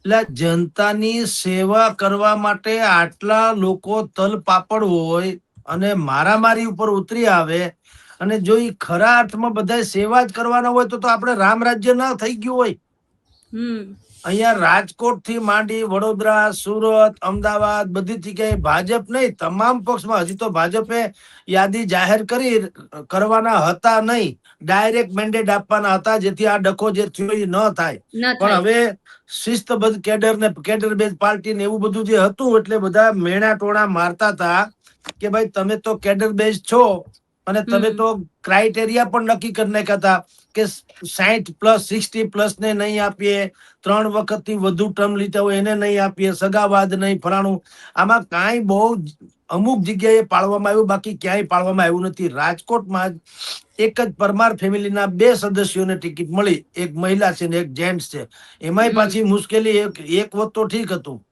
એટલે જનતાની સેવા કરવા માટે આટલા લોકો તલ પાપડ હોય અને મારામારી ઉપર ઉતરી આવે, અને જો ઈ ખરા અર્થમાં બધા સેવા જ કરવાના હોય તો આપણે રામ રાજ્ય ના થઈ ગયું હોય. હમ અહીંયા રાજકોટ થી માંડી વડોદરા, સુરત, અમદાવાદ બધી જગ્યાએ ભાજપ નહીં, તમામ પક્ષમાં હજી તો ભાજપે યાદી જાહેર કરવાના હતા નહીં, ડાયરેક્ટ મેન્ડેટ આપવાના હતા જેથી આ ડખો જે થયો એ ન થાય. ન પણ થાય. હવે શિસ્તબદ્ધ કેડર ને કેડર બેઝ પાર્ટી ને એવું બધું જે હતું એટલે બધા મેણા ટોણા મારતા હતા કે ભાઈ તમે તો કેડર બેઝ છો અને તમે હમ તો ક્રાઇટેરિયા પણ નક્કી કરી નાખ્યા હતા કે 60+, 60+ ને નહીં આપીએ, 3 વખતથી વધુ ટર્મ લીધા હોય એને નહીં આપીએ, સગાવાદ નહીં, ફલાણું. આમાં કાંઈ બહુ અમુક જગ્યાએ પાળવામાં આવ્યું, બાકી ક્યાંય પાળવામાં આવ્યું નથી. રાજકોટમાં જ એક જ પરમાર ફેમિલીના 2 સદસ્યોને ટિકિટ મળી, એક મહિલા છે ને એક જેન્ટ્સ છે. એમાંય હમ પાછી મુશ્કેલી એક વખત તો ઠીક હતું,